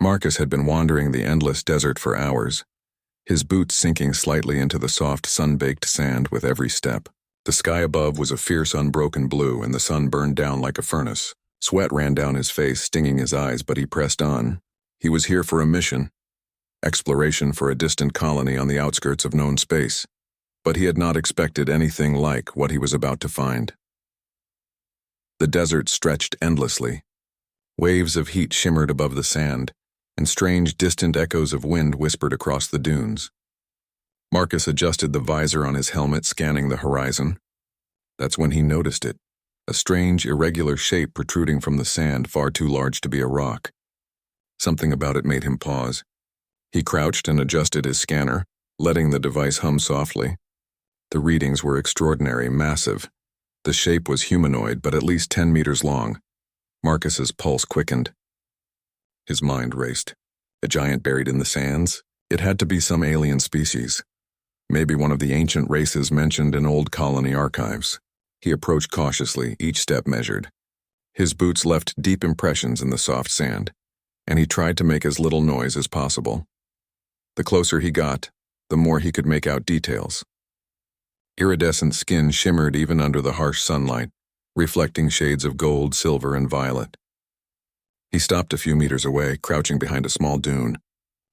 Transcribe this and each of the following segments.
Marcus had been wandering the endless desert for hours, his boots sinking slightly into the soft, sun-baked sand with every step. The sky above was a fierce, unbroken blue, and the sun burned down like a furnace. Sweat ran down his face, stinging his eyes, but he pressed on. He was here for a mission, exploration for a distant colony on the outskirts of known space, but he had not expected anything like what he was about to find. The desert stretched endlessly. Waves of heat shimmered above the sand, and strange, distant echoes of wind whispered across the dunes. Marcus adjusted the visor on his helmet, scanning the horizon. That's when he noticed it, a strange, irregular shape protruding from the sand, far too large to be a rock. Something about it made him pause. He crouched and adjusted his scanner, letting the device hum softly. The readings were extraordinary, massive. The shape was humanoid, but at least 10 meters long. Marcus's pulse quickened. His mind raced. A giant buried in the sands? It had to be some alien species. Maybe one of the ancient races mentioned in old colony archives. He approached cautiously, each step measured. His boots left deep impressions in the soft sand, and he tried to make as little noise as possible. The closer he got, the more he could make out details. Iridescent skin shimmered even under the harsh sunlight, reflecting shades of gold, silver, and violet. He stopped a few meters away, crouching behind a small dune.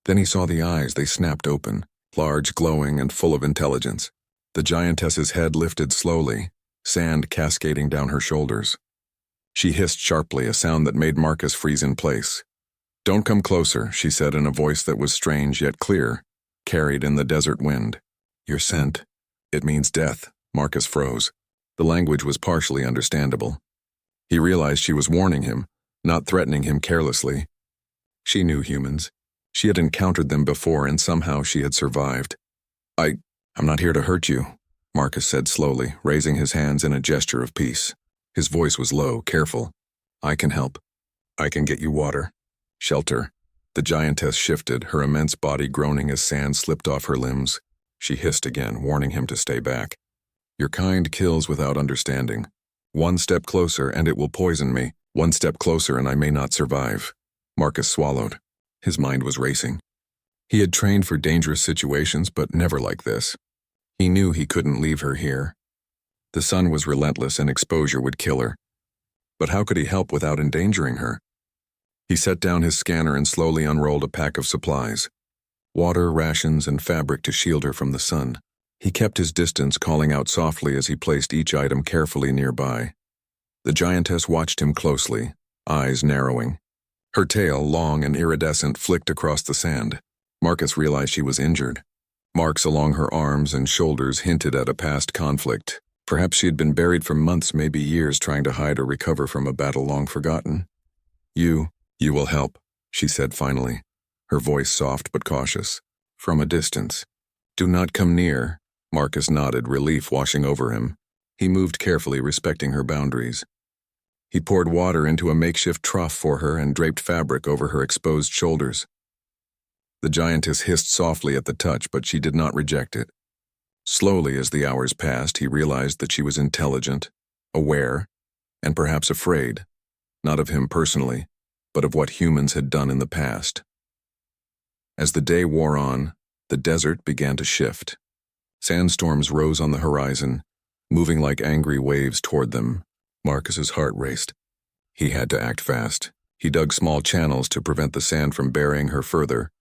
Then he saw the eyes. They snapped open, large, glowing, and full of intelligence. The giantess's head lifted slowly, sand cascading down her shoulders. She hissed sharply, a sound that made Marcus freeze in place. "Don't come closer," she said in a voice that was strange yet clear, carried in the desert wind. "You're sent. It means death." Marcus froze. The language was partially understandable. He realized she was warning him, not threatening him carelessly. She knew humans. She had encountered them before, and somehow she had survived. I'm not here to hurt you," Marcus said slowly, raising his hands in a gesture of peace. His voice was low, careful. "I can help. I can get you water. Shelter." The giantess shifted, her immense body groaning as sand slipped off her limbs. She hissed again, warning him to stay back. "Your kind kills without understanding. One step closer and it will poison me. One step closer and I may not survive." Marcus swallowed. His mind was racing. He had trained for dangerous situations, but never like this. He knew he couldn't leave her here. The sun was relentless and exposure would kill her. But how could he help without endangering her? He set down his scanner and slowly unrolled a pack of supplies. Water, rations, and fabric to shield her from the sun. He kept his distance, calling out softly as he placed each item carefully nearby. The giantess watched him closely, eyes narrowing. Her tail, long and iridescent, flicked across the sand. Marcus realized she was injured. Marks along her arms and shoulders hinted at a past conflict. Perhaps she had been buried for months, maybe years, trying to hide or recover from a battle long forgotten. You will help," she said finally, her voice soft but cautious. "From a distance. Do not come near." Marcus nodded, relief washing over him. He moved carefully, respecting her boundaries. He poured water into a makeshift trough for her and draped fabric over her exposed shoulders. The giantess hissed softly at the touch, but she did not reject it. Slowly, as the hours passed, he realized that she was intelligent, aware, and perhaps afraid, not of him personally, but of what humans had done in the past. As the day wore on, the desert began to shift. Sandstorms rose on the horizon, moving like angry waves toward them. Marcus's heart raced. He had to act fast. He dug small channels to prevent the sand from burying her further,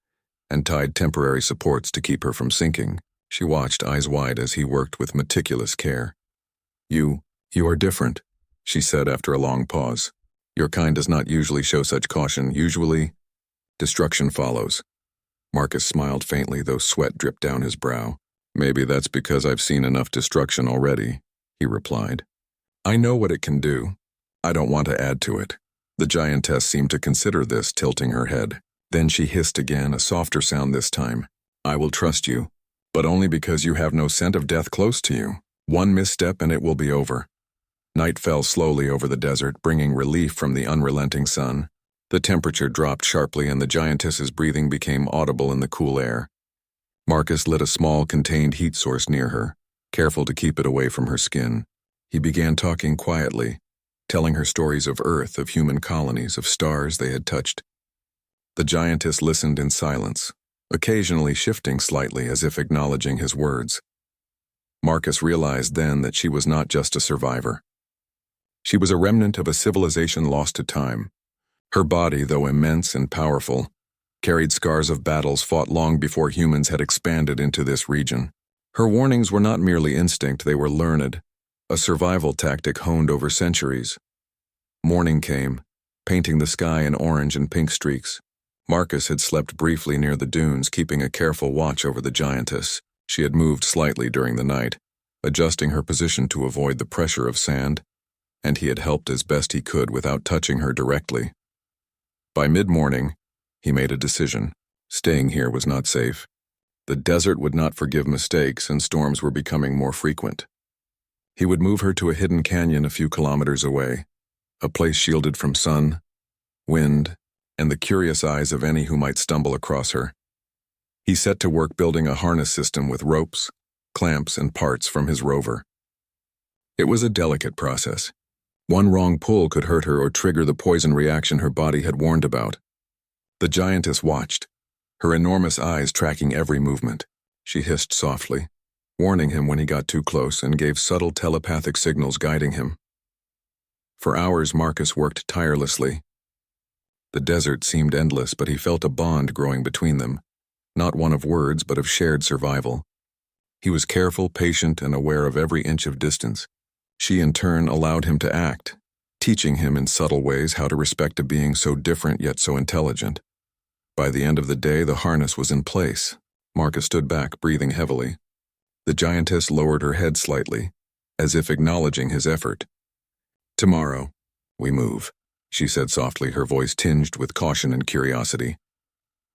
and tied temporary supports to keep her from sinking. She watched, eyes wide, as he worked with meticulous care. You are different," she said after a long pause. "Your kind does not usually show such caution. Usually, destruction follows." Marcus smiled faintly, though sweat dripped down his brow. "Maybe that's because I've seen enough destruction already," he replied. "I know what it can do. I don't want to add to it." The giantess seemed to consider this, tilting her head. Then she hissed again, a softer sound this time. "I will trust you, but only because you have no scent of death close to you. One misstep and it will be over." Night fell slowly over the desert, bringing relief from the unrelenting sun. The temperature dropped sharply and the giantess's breathing became audible in the cool air. Marcus lit a small contained heat source near her, careful to keep it away from her skin. He began talking quietly, telling her stories of Earth, of human colonies, of stars they had touched. The giantess listened in silence, occasionally shifting slightly as if acknowledging his words. Marcus realized then that she was not just a survivor. She was a remnant of a civilization lost to time. Her body, though immense and powerful, carried scars of battles fought long before humans had expanded into this region. Her warnings were not merely instinct, they were learned, a survival tactic honed over centuries. Morning came, painting the sky in orange and pink streaks. Marcus had slept briefly near the dunes, keeping a careful watch over the giantess. She had moved slightly during the night, adjusting her position to avoid the pressure of sand, and he had helped as best he could without touching her directly. By mid-morning, he made a decision. Staying here was not safe. The desert would not forgive mistakes, and storms were becoming more frequent. He would move her to a hidden canyon a few kilometers away, a place shielded from sun, wind, and the curious eyes of any who might stumble across her. He set to work building a harness system with ropes, clamps, and parts from his rover. It was a delicate process. One wrong pull could hurt her or trigger the poison reaction her body had warned about. The giantess watched, her enormous eyes tracking every movement. She hissed softly, warning him when he got too close, and gave subtle telepathic signals guiding him. For hours, Marcus worked tirelessly. The desert seemed endless, but he felt a bond growing between them, not one of words, but of shared survival. He was careful, patient, and aware of every inch of distance. She, in turn, allowed him to act, teaching him in subtle ways how to respect a being so different yet so intelligent. By the end of the day, the harness was in place. Marcus stood back, breathing heavily. The giantess lowered her head slightly, as if acknowledging his effort. "Tomorrow, we move," she said softly, her voice tinged with caution and curiosity.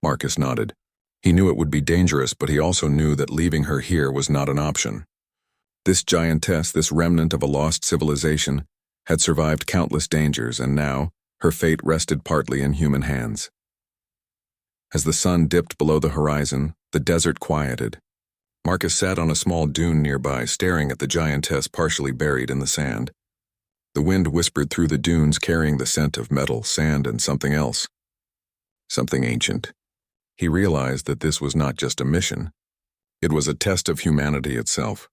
Marcus nodded. He knew it would be dangerous, but he also knew that leaving her here was not an option. This giantess, this remnant of a lost civilization, had survived countless dangers, and now her fate rested partly in human hands. As the sun dipped below the horizon, the desert quieted. Marcus sat on a small dune nearby, staring at the giantess partially buried in the sand. The wind whispered through the dunes, carrying the scent of metal, sand, and something else. Something ancient. He realized that this was not just a mission. It was a test of humanity itself.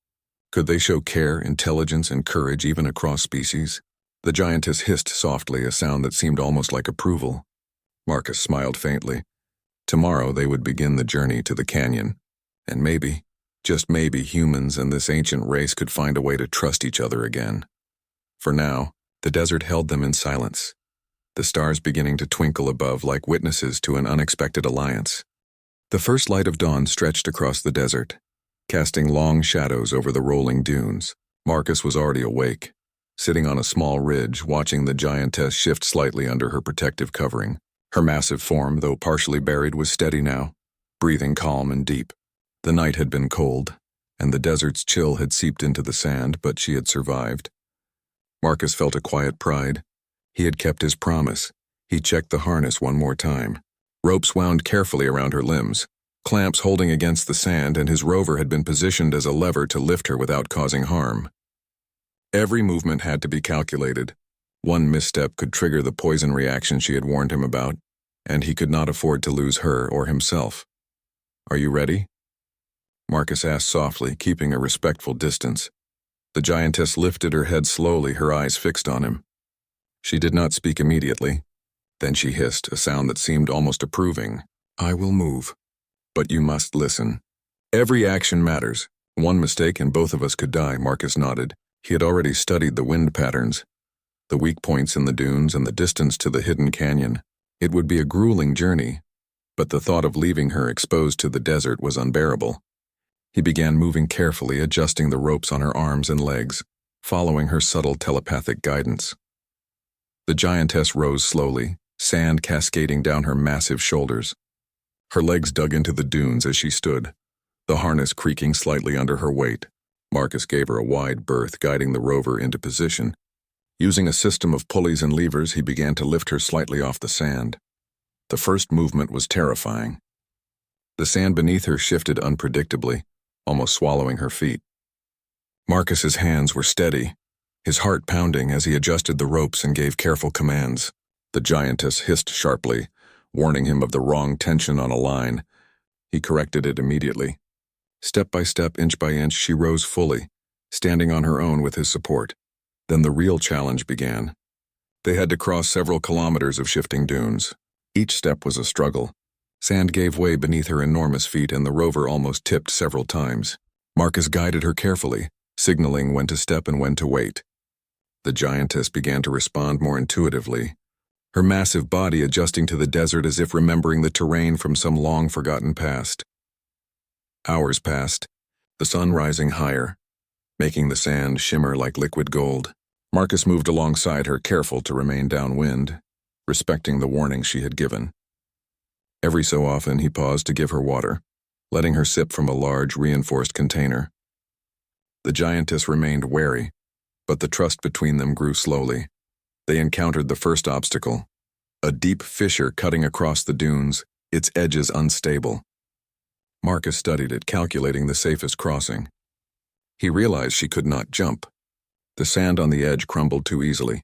Could they show care, intelligence, and courage even across species? The giantess hissed softly, a sound that seemed almost like approval. Marcus smiled faintly. Tomorrow they would begin the journey to the canyon, and maybe, just maybe, humans and this ancient race could find a way to trust each other again. For now, the desert held them in silence, the stars beginning to twinkle above like witnesses to an unexpected alliance. The first light of dawn stretched across the desert, casting long shadows over the rolling dunes. Marcus was already awake, sitting on a small ridge, watching the giantess shift slightly under her protective covering. Her massive form, though partially buried, was steady now, breathing calm and deep. The night had been cold, and the desert's chill had seeped into the sand, but she had survived. Marcus felt a quiet pride. He had kept his promise. He checked the harness one more time. Ropes wound carefully around her limbs, clamps holding against the sand, and his rover had been positioned as a lever to lift her without causing harm. Every movement had to be calculated. One misstep could trigger the poison reaction she had warned him about, and he could not afford to lose her or himself. "Are you ready?" Marcus asked softly, keeping a respectful distance. The giantess lifted her head slowly, her eyes fixed on him. She did not speak immediately. Then she hissed, a sound that seemed almost approving. "I will move. But you must listen. Every action matters. One mistake and both of us could die." Marcus nodded. He had already studied the wind patterns, the weak points in the dunes, and the distance to the hidden canyon. It would be a grueling journey, but the thought of leaving her exposed to the desert was unbearable. He began moving carefully, adjusting the ropes on her arms and legs, following her subtle telepathic guidance. The giantess rose slowly, sand cascading down her massive shoulders. Her legs dug into the dunes as she stood, the harness creaking slightly under her weight. Marcus gave her a wide berth, guiding the rover into position. Using a system of pulleys and levers, he began to lift her slightly off the sand. The first movement was terrifying. The sand beneath her shifted unpredictably, almost swallowing her feet. Marcus's hands were steady, his heart pounding as he adjusted the ropes and gave careful commands. The giantess hissed sharply, warning him of the wrong tension on a line. He corrected it immediately. Step by step, inch by inch, she rose fully, standing on her own with his support. Then the real challenge began. They had to cross several kilometers of shifting dunes. Each step was a struggle. Sand gave way beneath her enormous feet and the rover almost tipped several times. Marcus guided her carefully, signaling when to step and when to wait. The giantess began to respond more intuitively, her massive body adjusting to the desert as if remembering the terrain from some long-forgotten past. Hours passed, the sun rising higher, making the sand shimmer like liquid gold. Marcus moved alongside her, careful to remain downwind, respecting the warning she had given. Every so often he paused to give her water, letting her sip from a large, reinforced container. The giantess remained wary, but the trust between them grew slowly. They encountered the first obstacle, a deep fissure cutting across the dunes, its edges unstable. Marcus studied it, calculating the safest crossing. He realized she could not jump. The sand on the edge crumbled too easily.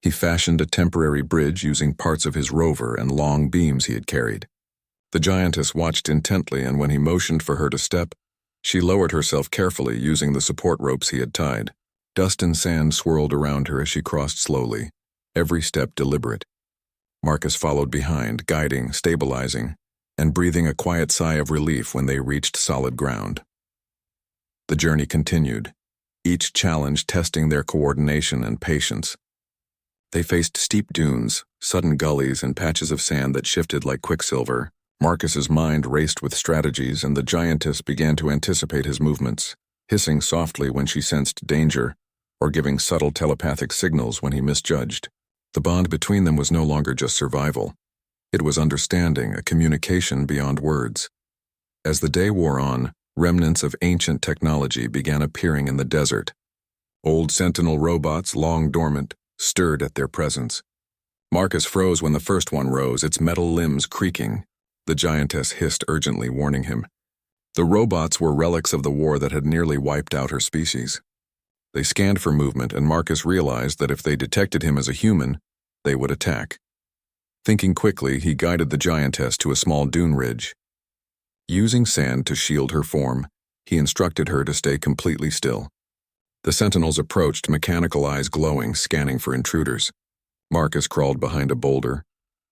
He fashioned a temporary bridge using parts of his rover and long beams he had carried. The giantess watched intently, and when he motioned for her to step, she lowered herself carefully using the support ropes he had tied. Dust and sand swirled around her as she crossed slowly, every step deliberate. Marcus followed behind, guiding, stabilizing, and breathing a quiet sigh of relief when they reached solid ground. The journey continued, each challenge testing their coordination and patience. They faced steep dunes, sudden gullies, and patches of sand that shifted like quicksilver. Marcus's mind raced with strategies, and the giantess began to anticipate his movements, hissing softly when she sensed danger, or giving subtle telepathic signals when he misjudged. The bond between them was no longer just survival. It was understanding, a communication beyond words. As the day wore on, remnants of ancient technology began appearing in the desert. Old sentinel robots, long dormant, stirred at their presence. Marcus froze when the first one rose, its metal limbs creaking. The giantess hissed urgently, warning him. The robots were relics of the war that had nearly wiped out her species. They scanned for movement, and Marcus realized that if they detected him as a human, they would attack. Thinking quickly, he guided the giantess to a small dune ridge. Using sand to shield her form, he instructed her to stay completely still. The sentinels approached, mechanical eyes glowing, scanning for intruders. Marcus crawled behind a boulder,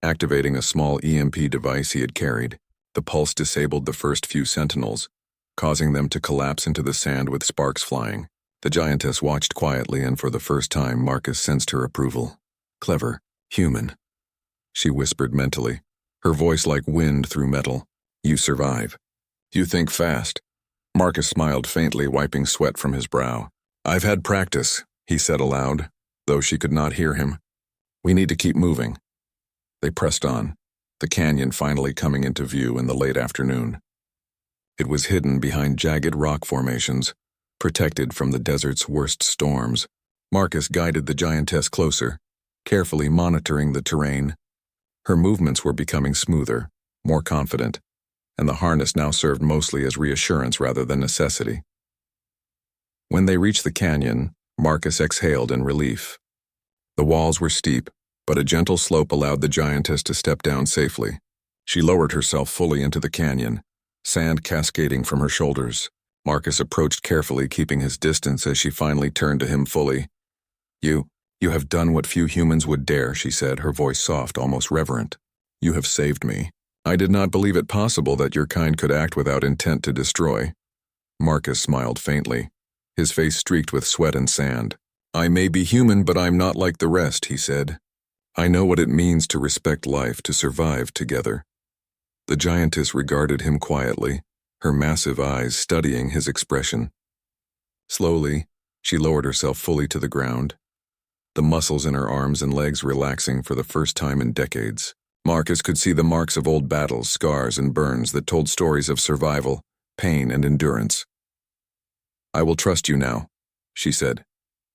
activating a small EMP device he had carried. The pulse disabled the first few sentinels, causing them to collapse into the sand with sparks flying. The giantess watched quietly, and for the first time Marcus sensed her approval. Clever, human, she whispered mentally, her voice like wind through metal. You survive. You think fast. Marcus smiled faintly, wiping sweat from his brow. I've had practice, he said aloud, though she could not hear him. We need to keep moving. They pressed on, the canyon finally coming into view in the late afternoon. It was hidden behind jagged rock formations, protected from the desert's worst storms. Marcus guided the giantess closer, carefully monitoring the terrain. Her movements were becoming smoother, more confident, and the harness now served mostly as reassurance rather than necessity. When they reached the canyon, Marcus exhaled in relief. The walls were steep, but a gentle slope allowed the giantess to step down safely. She lowered herself fully into the canyon, sand cascading from her shoulders. Marcus approached carefully, keeping his distance as she finally turned to him fully. You have done what few humans would dare, she said, her voice soft, almost reverent. You have saved me. I did not believe it possible that your kind could act without intent to destroy. Marcus smiled faintly, his face streaked with sweat and sand. I may be human, but I'm not like the rest, he said. I know what it means to respect life, to survive together. The giantess regarded him quietly, her massive eyes studying his expression. Slowly, she lowered herself fully to the ground, the muscles in her arms and legs relaxing for the first time in decades. Marcus could see the marks of old battles, scars, and burns that told stories of survival, pain, and endurance. I will trust you now, she said,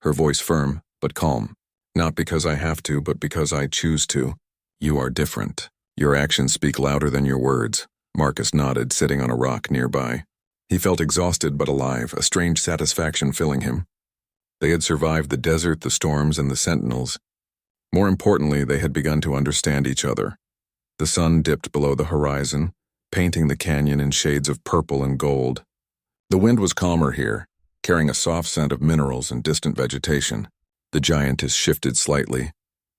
her voice firm but calm. Not because I have to, but because I choose to. You are different. Your actions speak louder than your words. Marcus nodded, sitting on a rock nearby. He felt exhausted but alive, a strange satisfaction filling him. They had survived the desert, the storms, and the sentinels. More importantly, they had begun to understand each other. The sun dipped below the horizon, painting the canyon in shades of purple and gold. The wind was calmer here, carrying a soft scent of minerals and distant vegetation. The giantess shifted slightly,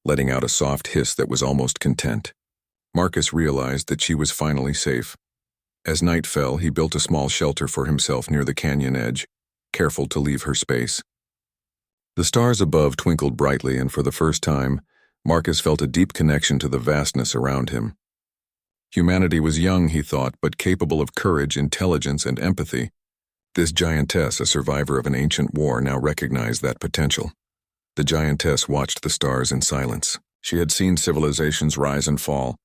letting out a soft hiss that was almost content. Marcus realized that she was finally safe. As night fell, he built a small shelter for himself near the canyon edge, careful to leave her space. The stars above twinkled brightly, and for the first time, Marcus felt a deep connection to the vastness around him. Humanity was young, he thought, but capable of courage, intelligence, and empathy. This giantess, a survivor of an ancient war, now recognized that potential. The giantess watched the stars in silence. She had seen civilizations rise and fall,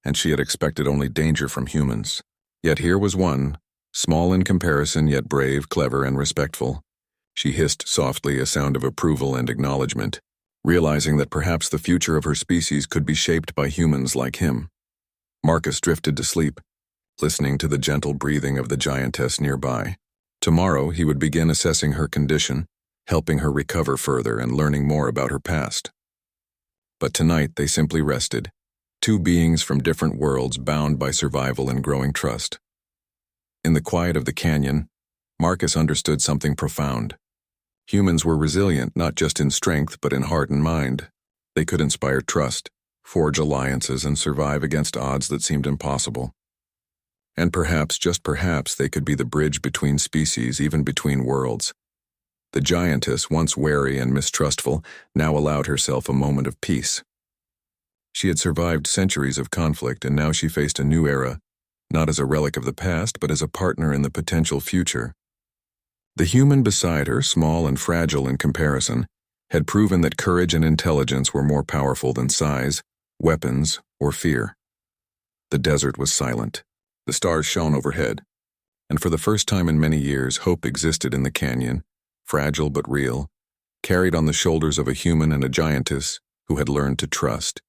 and she had expected only danger from humans. Yet here was one, small in comparison, yet brave, clever, and respectful. She hissed softly, a sound of approval and acknowledgement, realizing that perhaps the future of her species could be shaped by humans like him. Marcus drifted to sleep, listening to the gentle breathing of the giantess nearby. Tomorrow he would begin assessing her condition, helping her recover further and learning more about her past. But tonight they simply rested, two beings from different worlds bound by survival and growing trust. In the quiet of the canyon, Marcus understood something profound. Humans were resilient not just in strength but in heart and mind. They could inspire trust, forge alliances, and survive against odds that seemed impossible. And perhaps, just perhaps, they could be the bridge between species, even between worlds. The giantess, once wary and mistrustful, now allowed herself a moment of peace. She had survived centuries of conflict, and now she faced a new era, not as a relic of the past, but as a partner in the potential future. The human beside her, small and fragile in comparison, had proven that courage and intelligence were more powerful than size, weapons, or fear. The desert was silent. The stars shone overhead, and for the first time in many years, hope existed in the canyon, fragile but real, carried on the shoulders of a human and a giantess who had learned to trust.